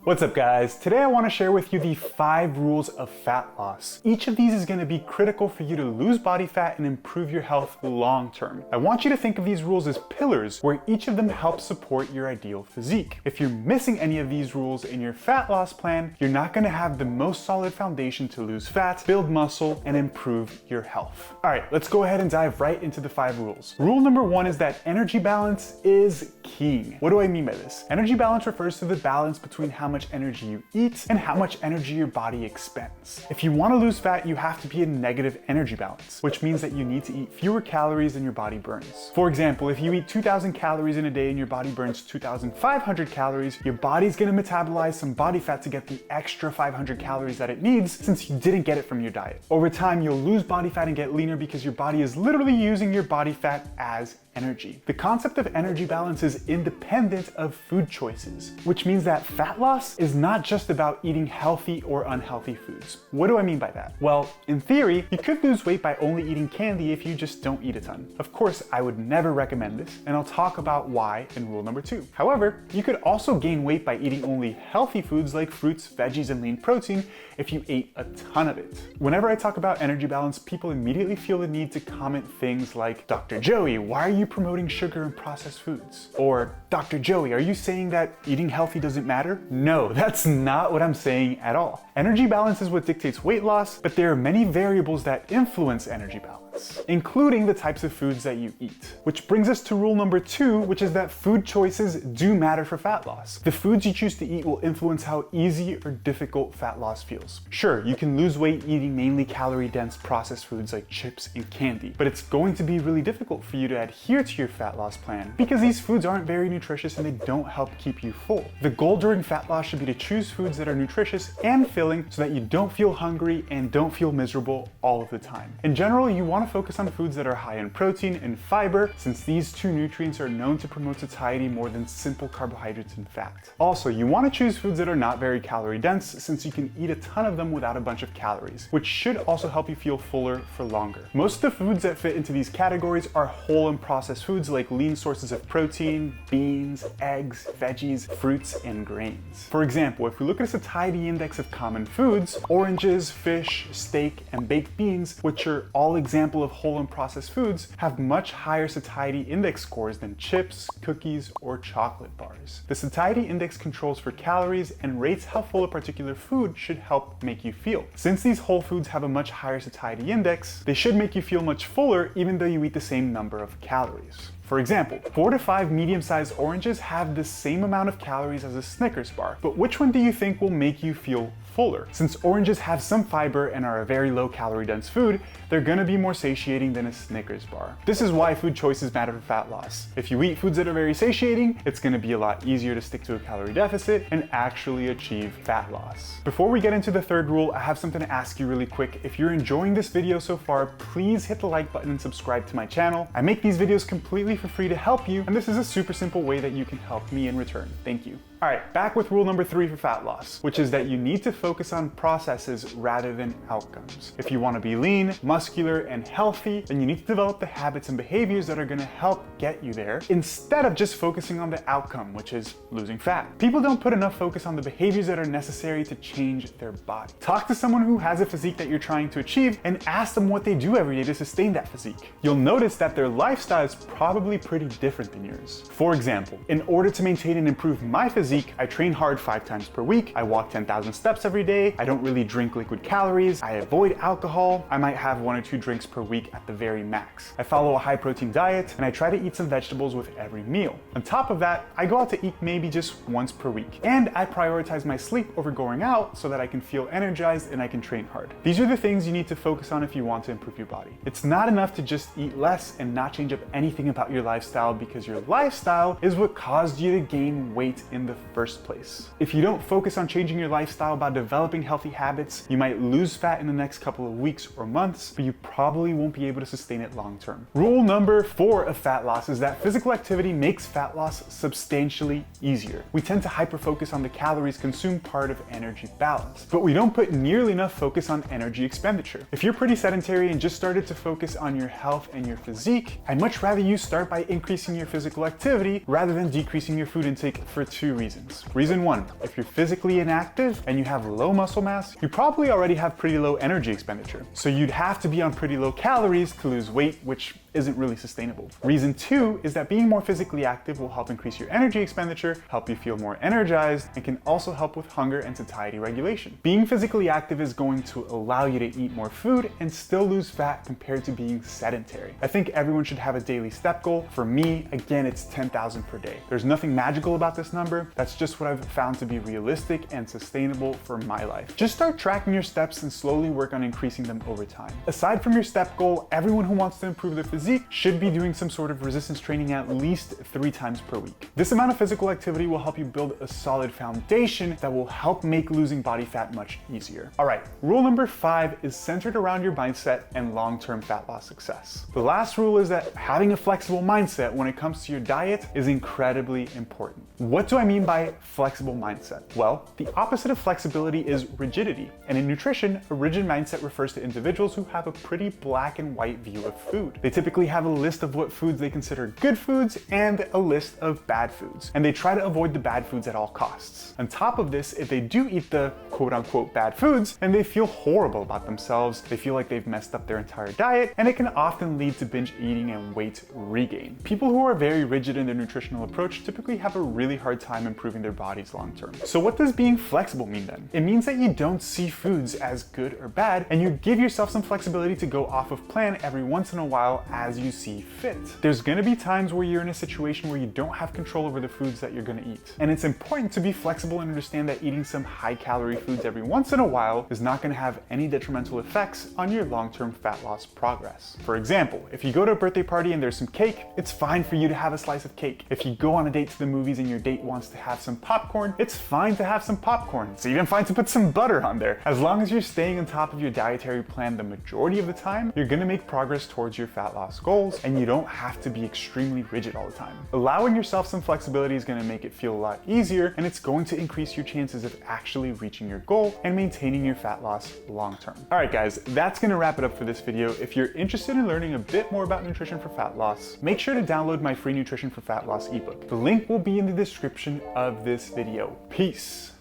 What's up guys? Today I want to share with you the 5 rules of fat loss. Each of these is going to be critical for you to lose body fat and improve your health long term. I want you to think of these rules as pillars where each of them helps support your ideal physique. If you're missing any of these rules in your fat loss plan, you're not going to have the most solid foundation to lose fat, build muscle, and improve your health. Alright, let's go ahead and dive right into the 5 rules. Rule number 1 is that energy balance is king. What do I mean by this? Energy balance refers to the balance between how much energy you eat and how much energy your body expends. If you want to lose fat, you have to be in negative energy balance, which means that you need to eat fewer calories than your body burns. For example, if you eat 2,000 calories in a day and your body burns 2,500 calories, your body's going to metabolize some body fat to get the extra 500 calories that it needs since you didn't get it from your diet. Over time, you'll lose body fat and get leaner because your body is literally using your body fat as energy. The concept of energy balance is independent of food choices, which means that fat loss is not just about eating healthy or unhealthy foods. What do I mean by that? Well, in theory, you could lose weight by only eating candy if you just don't eat a ton. Of course, I would never recommend this, and I'll talk about why in rule number 2. However, you could also gain weight by eating only healthy foods like fruits, veggies, and lean protein if you ate a ton of it. Whenever I talk about energy balance, people immediately feel the need to comment things like, Dr. Joey, why are you promoting sugar and processed foods? Or, Dr. Joey, are you saying that eating healthy doesn't matter? No, that's not what I'm saying at all. Energy balance is what dictates weight loss, but there are many variables that influence energy balance, including the types of foods that you eat. Which brings us to rule number 2, which is that food choices do matter for fat loss. The foods you choose to eat will influence how easy or difficult fat loss feels. Sure, you can lose weight eating mainly calorie-dense processed foods like chips and candy, but it's going to be really difficult for you to adhere to your fat loss plan because these foods aren't very nutritious and they don't help keep you full. The goal during fat loss should be to choose foods that are nutritious and filling so that you don't feel hungry and don't feel miserable all of the time. In general, you want to focus on foods that are high in protein and fiber, since these two nutrients are known to promote satiety more than simple carbohydrates and fat. Also, you want to choose foods that are not very calorie dense, since you can eat a ton of them without a bunch of calories, which should also help you feel fuller for longer. Most of the foods that fit into these categories are whole and processed foods like lean sources of protein, beans, eggs, veggies, fruits, and grains. For example, if we look at a satiety index of common foods, oranges, fish, steak, and baked beans, which are all examples of whole and processed foods, have much higher satiety index scores than chips, cookies, or chocolate bars. The satiety index controls for calories and rates how full a particular food should help make you feel. Since these whole foods have a much higher satiety index, they should make you feel much fuller even though you eat the same number of calories. For example, 4 to 5 medium-sized oranges have the same amount of calories as a Snickers bar, but which one do you think will make you feel fuller? Since oranges have some fiber and are a very low calorie dense food, they're gonna be more satiating than a Snickers bar. This is why food choices matter for fat loss. If you eat foods that are very satiating, it's gonna be a lot easier to stick to a calorie deficit and actually achieve fat loss. Before we get into the 3rd rule, I have something to ask you really quick. If you're enjoying this video so far, please hit the like button and subscribe to my channel. I make these videos completely for free to help you, and this is a super simple way that you can help me in return. Thank you. Alright, back with rule number 3 for fat loss, which is that you need to focus on processes rather than outcomes. If you want to be lean, muscular, and healthy, then you need to develop the habits and behaviors that are going to help get you there, instead of just focusing on the outcome, which is losing fat. People don't put enough focus on the behaviors that are necessary to change their body. Talk to someone who has a physique that you're trying to achieve and ask them what they do every day to sustain that physique. You'll notice that their lifestyle is probably pretty different than yours. For example, in order to maintain and improve my physique, I train hard 5 times per week, I walk 10,000 steps every day, I don't really drink liquid calories, I avoid alcohol, I might have 1 or 2 drinks per week at the very max. I follow a high protein diet, and I try to eat some vegetables with every meal. On top of that, I go out to eat maybe just once per week. And I prioritize my sleep over going out so that I can feel energized and I can train hard. These are the things you need to focus on if you want to improve your body. It's not enough to just eat less and not change up anything about your lifestyle, because your lifestyle is what caused you to gain weight in the first place. If you don't focus on changing your lifestyle by developing healthy habits, you might lose fat in the next couple of weeks or months, but you probably won't be able to sustain it long term. Rule number 4 of fat loss is that physical activity makes fat loss substantially easier. We tend to hyper-focus on the calories consumed part of energy balance, but we don't put nearly enough focus on energy expenditure. If you're pretty sedentary and just started to focus on your health and your physique, I'd much rather you start by increasing your physical activity rather than decreasing your food intake for 2 reasons. reasons. Reason 1, if you're physically inactive and you have low muscle mass, you probably already have pretty low energy expenditure. So you'd have to be on pretty low calories to lose weight, which isn't really sustainable. Reason 2 is that being more physically active will help increase your energy expenditure, help you feel more energized, and can also help with hunger and satiety regulation. Being physically active is going to allow you to eat more food and still lose fat compared to being sedentary. I think everyone should have a daily step goal. For me, again, it's 10,000 per day. There's nothing magical about this number. That's just what I've found to be realistic and sustainable for my life. Just start tracking your steps and slowly work on increasing them over time. Aside from your step goal, everyone who wants to improve their physique should be doing some sort of resistance training at least 3 times per week. This amount of physical activity will help you build a solid foundation that will help make losing body fat much easier. All right, rule number 5 is centered around your mindset and long-term fat loss success. The last rule is that having a flexible mindset when it comes to your diet is incredibly important. What do I mean by flexible mindset? Well, the opposite of flexibility is rigidity. And in nutrition, a rigid mindset refers to individuals who have a pretty black and white view of food. They typically have a list of what foods they consider good foods and a list of bad foods. And they try to avoid the bad foods at all costs. On top of this, if they do eat the quote unquote bad foods, then they feel horrible about themselves. They feel like they've messed up their entire diet, and it can often lead to binge eating and weight regain. People who are very rigid in their nutritional approach typically have a really hard time improving their bodies long term. So what does being flexible mean then? It means that you don't see foods as good or bad, and you give yourself some flexibility to go off of plan every once in a while as you see fit. There's gonna be times where you're in a situation where you don't have control over the foods that you're gonna eat. And it's important to be flexible and understand that eating some high calorie foods every once in a while is not gonna have any detrimental effects on your long-term fat loss progress. For example, if you go to a birthday party and there's some cake, it's fine for you to have a slice of cake. If you go on a date to the movies and your date wants to have some popcorn, it's fine to have some popcorn. It's even fine to put some butter on there. As long as you're staying on top of your dietary plan the majority of the time, you're gonna make progress towards your fat loss goals, and you don't have to be extremely rigid all the time. Allowing yourself some flexibility is gonna make it feel a lot easier, and it's going to increase your chances of actually reaching your goal and maintaining your fat loss long term. All right guys, that's gonna wrap it up for this video. If you're interested in learning a bit more about nutrition for fat loss, make sure to download my free Nutrition for Fat Loss ebook. The link will be in the description of this video. Peace.